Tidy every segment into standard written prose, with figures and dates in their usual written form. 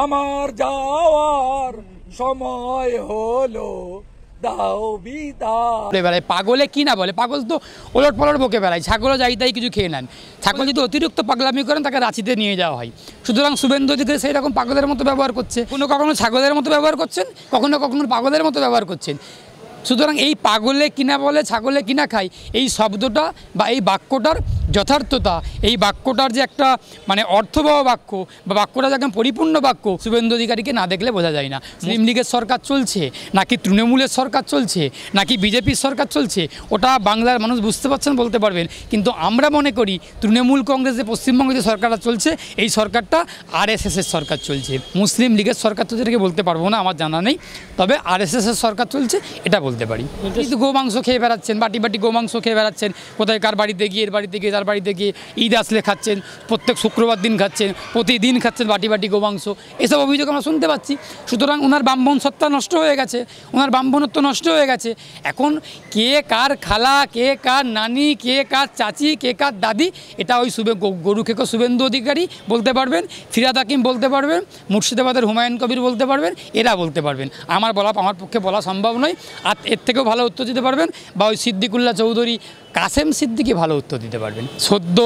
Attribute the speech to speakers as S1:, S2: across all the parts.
S1: আমার যাওয়ার সময় হলো, দাও বিদায়।
S2: পাগলে কি না বলে, পাগল তো ওলট পালট বকে বেড়ায়, ছাগলও যাই তাই কিছু খেয়ে নেন। ছাগল যদি অতিরিক্ত পাগলামি করেন তাকে রাঁচিতে নিয়ে যাওয়া হয়। সুতরাং শুভেন্দু অধিকারী সেই রকম পাগলের মতো ব্যবহার করছে, কখনো ছাগলের মতো ব্যবহার করছেন, কখনো পাগলের মতো ব্যবহার করছেন। সুতরাং এই পাগলে কিনা বলে ছাগলে কিনা খায় এই শব্দটা বা এই বাক্যটার যথার্থতা, এই বাক্যটার যে একটা মানে অর্থবহ বাক্য বা বাক্যটা যে একদম পরিপূর্ণ বাক্য, শুভেন্দু অধিকারীকে না দেখলে বোঝা যায় না। মুসলিম লীগের সরকার চলছে নাকি তৃণমূলের সরকার চলছে নাকি বিজেপির সরকার চলছে ওটা বাংলার মানুষ বুঝতে পারছেন, বলতে পারবেন। কিন্তু আমরা মনে করি তৃণমূল কংগ্রেস যে পশ্চিমবঙ্গে যে সরকারটা চলছে এই সরকারটা আরএসএসের সরকার চলছে। মুসলিম লীগের সরকার তো যেটাকে বলতে পারবো না, আমার জানা নেই, তবে আরএসএসের সরকার চলছে এটা বলতে পারি। কিন্তু গোমাংস খেয়ে বেড়াচ্ছেন, বাটি বাটি গোমাংস খেয়ে বেড়াচ্ছেন, কোথায় কার বাড়িতে গিয়ে এর বাড়িতে গিয়ে তার বাড়িতে গিয়ে, ঈদ আসলে খাচ্ছেন, প্রত্যেক শুক্রবার দিন খাচ্ছেন, প্রতিদিন খাচ্ছেন বাটি বাটি গোমাংস, এসব অভিযোগ আমরা শুনতে পাচ্ছি। সুতরাং ওনার ব্রাহ্মণ সত্তা নষ্ট হয়ে গেছে, ওনার ব্রাহ্মণত্ব নষ্ট হয়ে গেছে। এখন কে কার খালা, কে কার নানি, কে কার চাচি, কে কার দাদি, এটা ওই গরু খেকো শুভেন্দু অধিকারী বলতে পারবেন, ফিরহাদ হাকিম বলতে পারবেন, মুর্শিদাবাদের হুমায়ুন কবির বলতে পারবেন, এরা বলতে পারবেন। আমার পক্ষে বলা সম্ভব নয়। আর এর থেকেও ভালো উত্তর দিতে পারবেন বা ওই সিদ্দিকুল্লাহ চৌধুরী, কাসেম সিদ্দিকি ভালো উত্তর দিতে পারবেন। সদ্য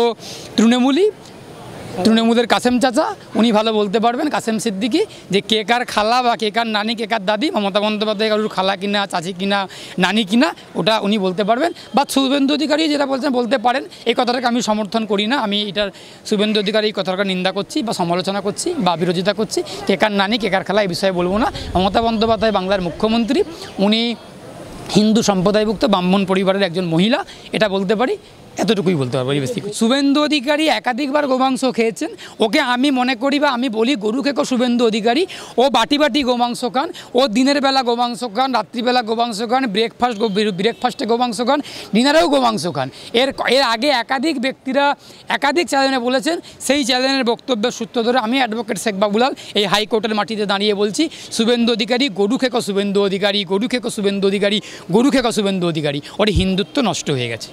S2: তৃণমূলের কাসেম চাচা, উনি ভালো বলতে পারবেন, কাসেম সিদ্দিকি, যে কে কার খালা বা কে কার নানি, কে কার দাদি, মমতা বন্দ্যোপাধ্যায় কারোর খালা কিনা, চাচি কিনা, নানি কিনা, ওটা উনি বলতে পারবেন। বা শুভেন্দু অধিকারী যেটা বলছেন বলতে পারেন। এই কথাটাকে আমি সমর্থন করি না, আমি এটার শুভেন্দু অধিকারী এই কথাটাকে নিন্দা করছি বা সমালোচনা করছি বা বিরোধিতা করছি। কে কার নানি, কে কার খালা এই বিষয়ে বলবো না। মমতা বন্দ্যোপাধ্যায় বাংলার মুখ্যমন্ত্রী, উনি হিন্দু সম্প্রদায়ভুক্ত ব্রাহ্মণ পরিবারের একজন মহিলা, এটা বলতে পারি, এতটুকুই বলতে পারবো। বেশি শুভেন্দু অধিকারী একাধিকবার গোমাংস খেয়েছেন, ওকে আমি মনে করি বা আমি বলি গরু খেকো শুভেন্দু অধিকারী। ও বাটি বাটি গোমাংস খান, ও দিনের বেলা গোমাংস খান, রাত্রিবেলা গোমাংস খান, ব্রেকফাস্টে গোমাংস খান, ডিনারেও গোমাংস খান। এর আগে একাধিক ব্যক্তিরা একাধিক চ্যানেলে বলেছেন। সেই চ্যানেলের বক্তব্যের সূত্র ধরে আমি অ্যাডভোকেট শেখ বাবুলাল এই হাইকোর্টের মাটিতে দাঁড়িয়ে বলছি, শুভেন্দু অধিকারী গরু খেকো শুভেন্দু অধিকারী, গরু খেকো শুভেন্দু অধিকারী, গরু খেকো শুভেন্দু অধিকারী। ওর হিন্দুত্ব নষ্ট হয়ে গেছে।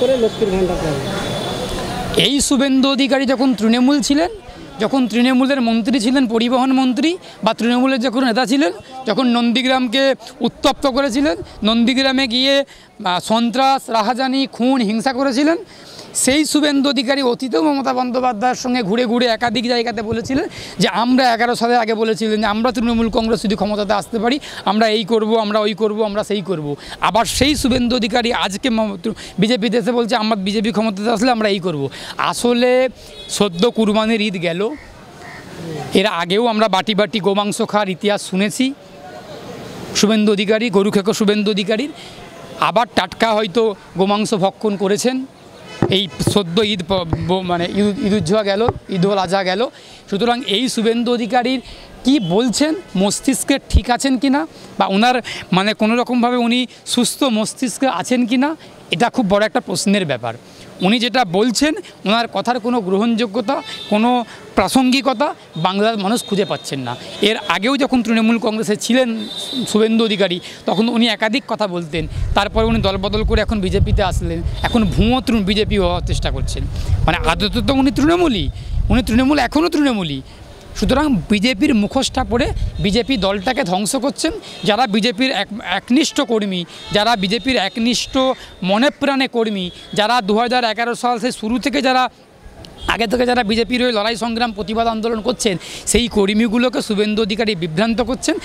S3: করে লক্ষ্মীর ভান্ডার পাবে।
S2: এই শুভেন্দু অধিকারী যখন তৃণমূল ছিলেন, যখন তৃণমূলের মন্ত্রী ছিলেন, পরিবহন মন্ত্রী, বা তৃণমূলের যখন নেতা ছিলেন, যখন নন্দীগ্রামকে উত্তপ্ত করেছিলেন, নন্দীগ্রামে গিয়ে সন্ত্রাস, রাহাজানি, খুন, হিংসা করেছিলেন, সেই শুভেন্দু অধিকারী অতীতেও মমতা বন্দ্যোপাধ্যায়ের সঙ্গে ঘুরে ঘুরে একাধিক জায়গাতে বলেছিলেন যে আমরা 11 সালের আগে বলেছিলেন যে আমরা তৃণমূল কংগ্রেস যদি ক্ষমতাতে আসতে পারি আমরা এই করব, আমরা ওই করব, আমরা সেই করব। আবার সেই শুভেন্দু অধিকারী আজকে বিজেপিতে এসে বলছে আমরা বিজেপি ক্ষমতাতে আসলে আমরা এই করব। আসলে সদ্য কুরবানির ঈদ গেল, এর আগেও আমরা বাটি বাটি গোমাংস খাওয়ার ইতিহাস শুনেছি শুভেন্দু অধিকারী, গরু খেকো শুভেন্দু অধিকারীর। আবার টাটকা হয়তো গোমাংস ভক্ষণ করেছেন। এই সদ্য ঈদ মানে ঈদুজ্জোহা গেল, ঈদুল আজহা গেল। সুতরাং এই শুভেন্দু অধিকারীর কি বলছেন, মস্তিষ্কে ঠিক আছেন কিনা, বা ওনার মানে কোনো রকমভাবে উনি সুস্থ মস্তিষ্কে আছেন কিনা, এটা খুব বড় একটা প্রশ্নের ব্যাপার। উনি যেটা বলছেন ওনার কথার কোনো গ্রহণযোগ্যতা, কোনো প্রাসঙ্গিকতা বাংলার মানুষ খুঁজে পাচ্ছেন না। এর আগেও যখন তৃণমূল কংগ্রেসে ছিলেন শুভেন্দু অধিকারী তখন উনি একাধিক কথা বলতেন, তারপরে উনি দলবদল করে এখন বিজেপিতে আসলেন, এখন ভুয়ো বিজেপি হওয়ার চেষ্টা করছেন। মানে আদতে তো উনি তৃণমূল এখনও তৃণমূলই। সুতরাং বিজেপির মুখোশটা পরে বিজেপি দলটাকে ধ্বংস করছেন। যারা বিজেপির একনিষ্ঠ কর্মী, যারা বিজেপির একনিষ্ঠ মনে প্রাণে কর্মী, যারা 2011 সাল থেকে শুরু থেকে আগে থেকে যারা বিজেপির হয়ে লড়াই সংগ্রাম প্রতিবাদ আন্দোলন করছেন, সেই কর্মীগুলোকে শুভেন্দু অধিকারী বিভ্রান্ত করছেন,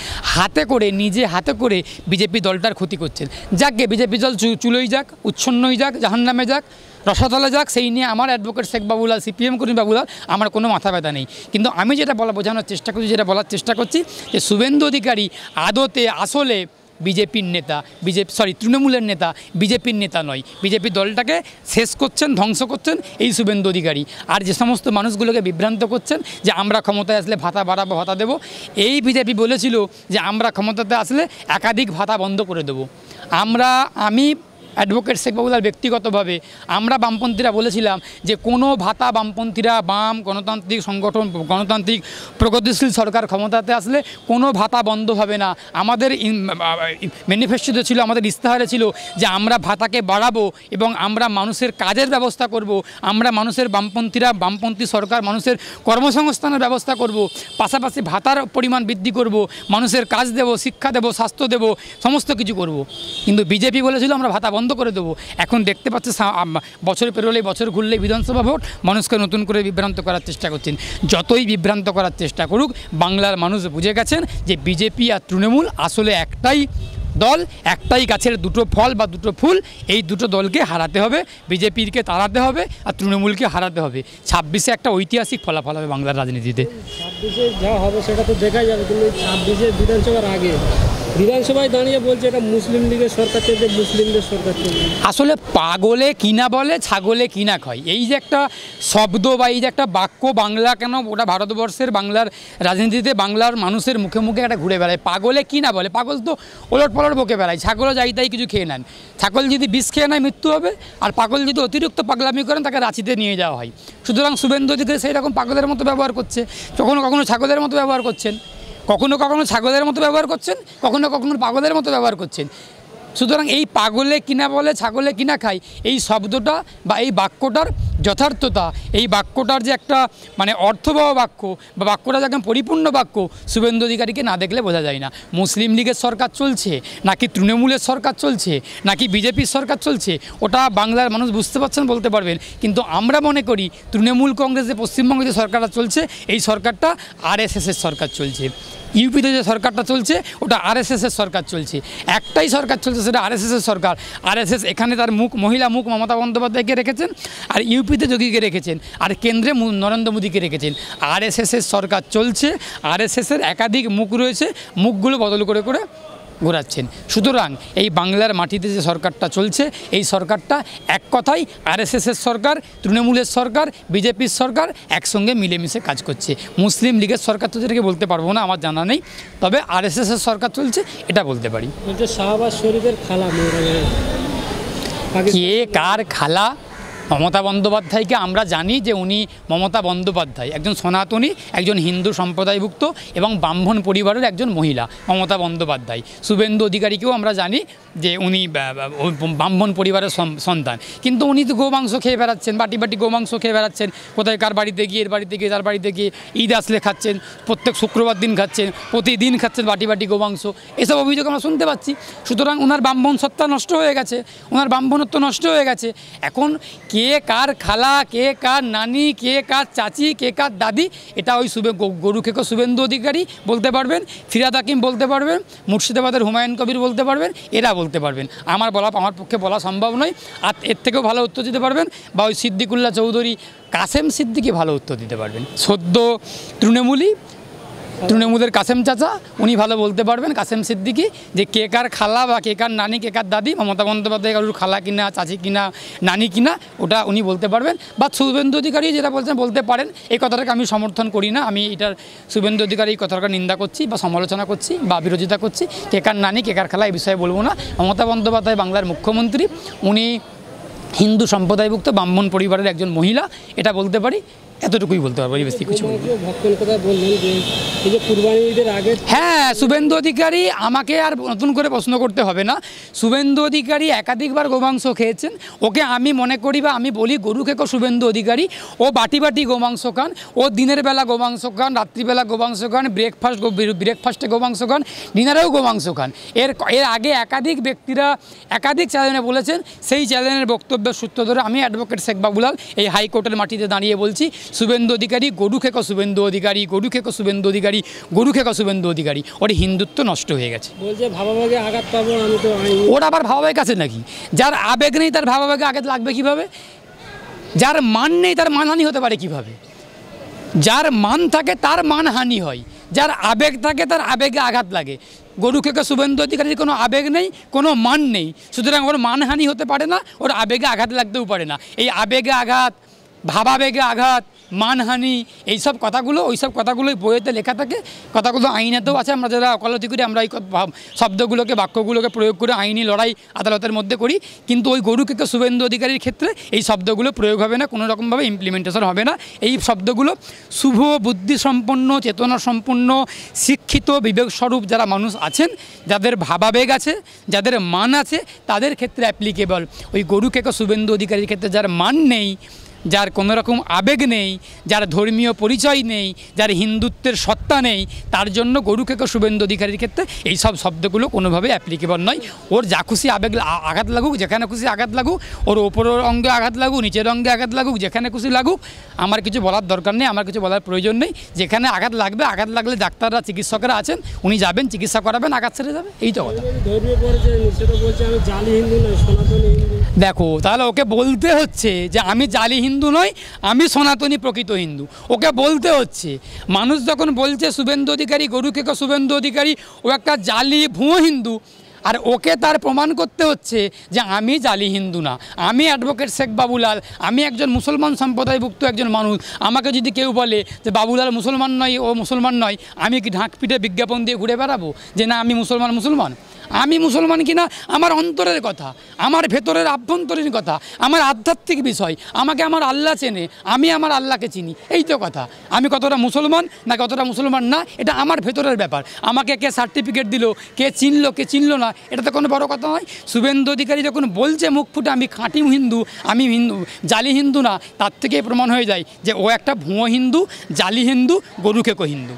S2: নিজে হাতে করে বিজেপি দলটার ক্ষতি করছেন। যাকে বিজেপি দল চুলোই যাক, উচ্ছন্নই যাক, জাহান্নামে যাক, রসাতলে যাক, সেই নিয়ে আমার অ্যাডভোকেট শেখ বাবুলাল, সিপিএম কর্মী বাবুলাল, আমার কোনো মাথা ব্যথা নেই। কিন্তু আমি যেটা বোঝানোর চেষ্টা করছি, যেটা বলার চেষ্টা করছি যে শুভেন্দু অধিকারী আদতে আসলে বিজেপির নেতা, তৃণমূলের নেতা, বিজেপির নেতা নয়। বিজেপি দলটাকে শেষ করছেন, ধ্বংস করছেন এই শুভেন্দু অধিকারী। আর যে সমস্ত মানুষগুলোকে বিভ্রান্ত করছেন যে আমরা ক্ষমতায় আসলে ভাতা বাড়াবো, ভাতা দেবো, এই বিজেপি বলেছিল যে আমরা ক্ষমতাতে আসলে একাধিক ভাতা বন্ধ করে দেবো। আমি অ্যাডভোকেট শেখ বাবুলাল ব্যক্তিগতভাবে আমরা বামপন্থীরা বলেছিলাম যে কোনো ভাতা বামপন্থীরা বাম গণতান্ত্রিক সংগঠন গণতান্ত্রিক প্রগতিশীল সরকার ক্ষমতাতে আসলে কোনো ভাতা বন্ধ হবে না। আমাদের ম্যানিফেস্টোতে ছিল, আমাদের ইস্তাহারে ছিল যে আমরা ভাতাকে বাড়াবো এবং আমরা মানুষের কাজের ব্যবস্থা করব, আমরা মানুষের বামপন্থী সরকার মানুষের কর্মসংস্থানের ব্যবস্থা করব, পাশাপাশি ভাতার পরিমাণ বৃদ্ধি করব, মানুষের কাজ দেব, শিক্ষা দেব, স্বাস্থ্য দেব, সমস্ত কিছু করব। কিন্তু বিজেপি বলেছিল আমরা ভাতা বন্ধ করে দেবো। এখন দেখতে পাচ্ছি বছর পেরোলেই বছর ঘুরলেই বিধানসভা ভোট, মানুষকে নতুন করে বিভ্রান্ত করার চেষ্টা করছেন। যতই বিভ্রান্ত করার চেষ্টা করুক, বাংলার মানুষ বুঝে গেছেন যে বিজেপি আর তৃণমূল আসলে একটাই দল, একটাই গাছের দুটো ফল বা দুটো ফুল। এই দুটো দলকে হারাতে হবে, বিজেপিকে তাড়াতে হবে আর তৃণমূলকে হারাতে হবে। 26-এ একটা ঐতিহাসিক ফলাফল হবে বাংলার রাজনীতিতে।
S3: 26-এ যা হবে সেটা তো দেখাই যাবে, কিন্তু 26-এ বিধানসভার আগে বিধানসভায় দাঁড়িয়ে বলছে এটা মুসলিম লীগের সরকার চলছে, মুসলিমদের সরকার চলছে।
S2: আসলে পাগলে কিনা বলে ছাগলে কিনা খায়, এই যে একটা শব্দ বা এই যে একটা বাক্য বাংলা কেন ওটা ভারতবর্ষের বাংলার রাজনীতিতে বাংলার মানুষের মুখে মুখে একটা ঘুরে বেড়ায়। পাগলে কিনা বলে, পাগল তো ওলট পালট বকে বেড়ায়, ছাগলও যাই তাই কিছু খেয়ে নেন। ছাগল যদি বিষ খেয়ে নেয় মৃত্যু হবে, আর পাগল যদি অতিরিক্ত পাগলামি করেন তাকে রাঁচিতে নিয়ে যাওয়া হয়। সুতরাং শুভেন্দু অধিকারী সেই রকম পাগলের মতো ব্যবহার করছে, কখনো কখনো ছাগলের মতো ব্যবহার করছেন, কখনো কখনো ছাগলের মতো ব্যবহার করছেন, কখনো কখনো পাগলের মতো ব্যবহার করছেন। সুতরাং এই পাগলে কিনা বলে ছাগলে কিনা খায় এই শব্দটা বা এই বাক্যটার যথার্থতা, এই বাক্যটার যে একটা মানে অর্থবহ বাক্য বা বাক্যটা যে একদম পরিপূর্ণ বাক্য, শুভেন্দু অধিকারীকে না দেখলে বোঝা যায় না। মুসলিম লীগের সরকার চলছে নাকি তৃণমূলের সরকার চলছে নাকি বিজেপির সরকার চলছে ওটা বাংলার মানুষ বুঝতে পারছেন, বলতে পারবেন। কিন্তু আমরা মনে করি তৃণমূল কংগ্রেস যে পশ্চিমবঙ্গে যে সরকারটা চলছে এই সরকারটা আরএসএসের সরকার চলছে। ইউপিতে যে সরকারটা চলছে ওটা আরএসএসের সরকার চলছে। একটাই সরকার চলছে, সেটা আরএসএসের সরকার। আরএসএস এখানে তার মহিলা মুখ মমতা বন্দ্যোপাধ্যায়কে রেখেছেন, আর ইউপিতে যোগীকে রেখেছেন, আর কেন্দ্রে নরেন্দ্র মোদীকে রেখেছেন। আরএসএসের সরকার চলছে, আরএসএসের একাধিক মুখ রয়েছে, মুখগুলো বদল করে করে ঘোরাচ্ছেন। সুতরাং এই বাংলার মাটিতে যে সরকারটা চলছে এই সরকারটা এক কথাই আরএসএসের সরকার, তৃণমূলের সরকার, বিজেপির সরকার একসঙ্গে মিলেমিশে কাজ করছে। মুসলিম লীগের সরকার তো যেটাকে বলতে পারবো না, আমার জানা নেই, তবে আরএসএসের সরকার চলছে এটা বলতে পারি।
S3: শাহবাজ শরীফের খালা
S2: কে কার খালা? মমতা বন্দ্যোপাধ্যায়কে আমরা জানি যে উনি মমতা বন্দ্যোপাধ্যায় একজন সনাতনী, একজন হিন্দু সম্প্রদায়ভুক্ত এবং ব্রাহ্মণ পরিবারের একজন মহিলা মমতা বন্দ্যোপাধ্যায়। শুভেন্দু অধিকারীকেও আমরা জানি যে উনি ব্রাহ্মণ পরিবারের সন্তান, কিন্তু উনি তো গোমাংস খেয়ে বেড়াচ্ছেন, বাটি বাটি গোমাংস খেয়ে বেড়াচ্ছেন, কোথায় কার বাড়িতে গিয়ে, এর বাড়িতে গিয়ে, তার বাড়িতে গিয়ে, ঈদ আসলে খাচ্ছেন, প্রত্যেক শুক্রবার দিন খাচ্ছেন, প্রতিদিন খাচ্ছেন বাটি বাটি গোমাংস, এসব অভিযোগ আমরা শুনতে পাচ্ছি। সুতরাং ওনার ব্রাহ্মণ সত্তা নষ্ট হয়ে গেছে, ওনার ব্রাহ্মণত্ব নষ্ট হয়ে গেছে। এখন কে কার খালা, কে কার নানি, কে কার চাচি, কে কার দাদি, এটা ওই গরুখেকো শুভেন্দু অধিকারী বলতে পারবেন, ফিরহাদ হাকিম বলতে পারবেন, মুর্শিদাবাদের হুমায়ুন কবির বলতে পারবেন, এরা বলতে পারবেন। আমার পক্ষে বলা সম্ভব নয়। আর এর থেকেও ভালো উত্তর দিতে পারবেন বা ওই সিদ্দিকুল্লাহ চৌধুরী, কাসেম সিদ্দিকি ভালো উত্তর দিতে পারবেন। সদ্য তৃণমূলের কাসেম চাচা, উনি ভালো বলতে পারবেন, কাসেম সিদ্দিকি, যে কে কার খালা বা কে কার নানি, কে কার দাদি, মমতা বন্দ্যোপাধ্যায় কারুর খালা কিনা, চাচি কিনা, নানি কিনা, ওটা উনি বলতে পারবেন। বা শুভেন্দু অধিকারী যেটা বলছেন বলতে পারেন, এই কথাটাকে আমি সমর্থন করি না। আমি এটার শুভেন্দু অধিকারী এই কথাটাকে নিন্দা করছি বা সমালোচনা করছি বা বিরোধিতা করছি। কে কার নানি, কে কার খালা এই বিষয়ে বলবো না। মমতা বন্দ্যোপাধ্যায় বাংলার মুখ্যমন্ত্রী, উনি হিন্দু সম্প্রদায়ভুক্ত ব্রাহ্মণ পরিবারের একজন মহিলা, এটা বলতে পারি, এতটুকুই বলতে পারবো, বেশি কিছু। হ্যাঁ, শুভেন্দু অধিকারী আমাকে আর নতুন করে প্রশ্ন করতে হবে না। শুভেন্দু অধিকারী একাধিকবার গোমাংস খেয়েছেন, ওকে আমি মনে করি বা আমি বলি গরু খেকো শুভেন্দু অধিকারী। ও বাটি বাটি গোমাংস খান, ও দিনের বেলা গোমাংস খান, রাত্রিবেলা গোমাংস খান, ব্রেকফাস্টে গোমাংস খান, ডিনারেও গোমাংস খান। এর আগে একাধিক ব্যক্তিরা একাধিক চ্যানেলে বলেছেন, সেই চ্যানেলের বক্তব্যের সূত্র ধরে আমি অ্যাডভোকেট শেখ বাবুলাল এই হাইকোর্টের মাটিতে দাঁড়িয়ে বলছি, শুভেন্দু অধিকারী গরু খেকো শুভেন্দু অধিকারী, গরু খেকো শুভেন্দু অধিকারী, গরু খেকো শুভেন্দু অধিকারী। ওর হিন্দুত্ব নষ্ট হয়ে গেছে।
S3: বলছে ভাবাবেগে আঘাত পাবো আমি, তো
S2: ওর আবার ভাবাবেগ আছে নাকি? যার আবেগ নেই তার ভাবাবেগে আঘাত লাগবে কিভাবে? যার মান নেই তার মানহানি হতে পারে কিভাবে? যার মান থাকে তার মানহানি হয়, যার আবেগ থাকে তার আবেগে আঘাত লাগে। গরু খেকো শুভেন্দু অধিকারীর কোনো আবেগ নেই, কোনো মান নেই, সুতরাং ওর মানহানি হতে পারে না, ওর আবেগে আঘাত লাগতেও পারে না। এই আবেগে আঘাত, ভাবাবেগে আঘাত, মানহানি, এইসব কথাগুলো ওইসব কথাগুলোই বইয়েতে লেখা থাকে, কথাগুলো আইনেতেও আছে। আমরা যারা ওকালতি করি আমরা এই শব্দগুলোকে বাক্যগুলোকে প্রয়োগ করে আইনি লড়াই আদালতের মধ্যে করি, কিন্তু ওই গরু কেকে শুভেন্দু অধিকারীর ক্ষেত্রে এই শব্দগুলো প্রয়োগ হবে না, কোনো রকমভাবে ইমপ্লিমেন্টেশন হবে না। এই শব্দগুলো শুভ বুদ্ধিসম্পন্ন, চেতনা সম্পন্ন, শিক্ষিত, বিবেকস্বরূপ যারা মানুষ আছেন, যাদের ভাবাবেগ আছে, যাদের মান আছে, তাদের ক্ষেত্রে অ্যাপ্লিকেবল। ওই গরু কেকে শুভেন্দু অধিকারীর ক্ষেত্রে যার মান নেই, যার কোনো রকম আবেগ নেই, যার ধর্মীয় পরিচয় নেই, যার হিন্দুত্বের সত্তা নেই, তার জন্য গরু কেকে শুভেন্দু অধিকারীর ক্ষেত্রে এই সব শব্দগুলো কোনোভাবেই অ্যাপ্লিকেবল নয়। ওর যা খুশি আবেগ আঘাত লাগুক, যেখানে খুশি আঘাত লাগুক, ওর ওপরের অঙ্গে আঘাত লাগুক, নিচের অঙ্গে আঘাত লাগুক, যেখানে খুশি লাগুক, আমার কিছু বলার দরকার নেই, আমার কিছু বলার প্রয়োজন নেই। যেখানে আঘাত লাগবে, আঘাত লাগলে ডাক্তাররা, চিকিৎসকরা আছেন, উনি যাবেন, চিকিৎসা করাবেন, আঘাত সেরে যাবে, এই তো কথা।
S3: ধর্মীয় পরিচয় সেটা বলছে আমি জালি হিন্দু নই, সনাতনী হিন্দু।
S2: দেখো, তাহলে ওকে বলতে হচ্ছে যে আমি জালি হিন্দু নই, আমি সনাতনী প্রকৃত হিন্দু। ওকে বলতে হচ্ছে। মানুষ যখন বলছে শুভেন্দু অধিকারী, গরু কেকে শুভেন্দু অধিকারী ও একটা জালি ভুয়ো হিন্দু, আর ওকে তার প্রমাণ করতে হচ্ছে যে আমি জালি হিন্দু না, আমি অ্যাডভোকেট শেখ বাবুলাল, আমি একজন মুসলমান সম্প্রদায়ভুক্ত একজন মানুষ। আমাকে যদি কেউ বলে যে বাবুলাল মুসলমান নয়, ও মুসলমান নয়, আমি কি ঢাক পিঠে বিজ্ঞাপন দিয়ে ঘুরে বেড়াবো যে না আমি মুসলমান? আমি মুসলমান কিনা আমার অন্তরের কথা, আমার ভেতরের আভ্যন্তরীণ কথা, আমার আধ্যাত্মিক বিষয়। আমাকে আমার আল্লাহ চেনে, আমি আমার আল্লাহকে চিনি, এই তো কথা। আমি কতটা মুসলমান না কতটা মুসলমান না, এটা আমার ভেতরের ব্যাপার। আমাকে কে সার্টিফিকেট দিল, কে চিনলো কে চিনলো না, এটা তো কোনো বড় কথা নয়। শুভেন্দু অধিকারী যখন বলছে মুখ ফুটে আমি খাঁটি হিন্দু, আমি হিন্দু, জালি হিন্দু না, তার থেকেই প্রমাণ হয়ে যায় যে ও একটা ভুয়ো হিন্দু, জালি হিন্দু, গরু কেকো হিন্দু।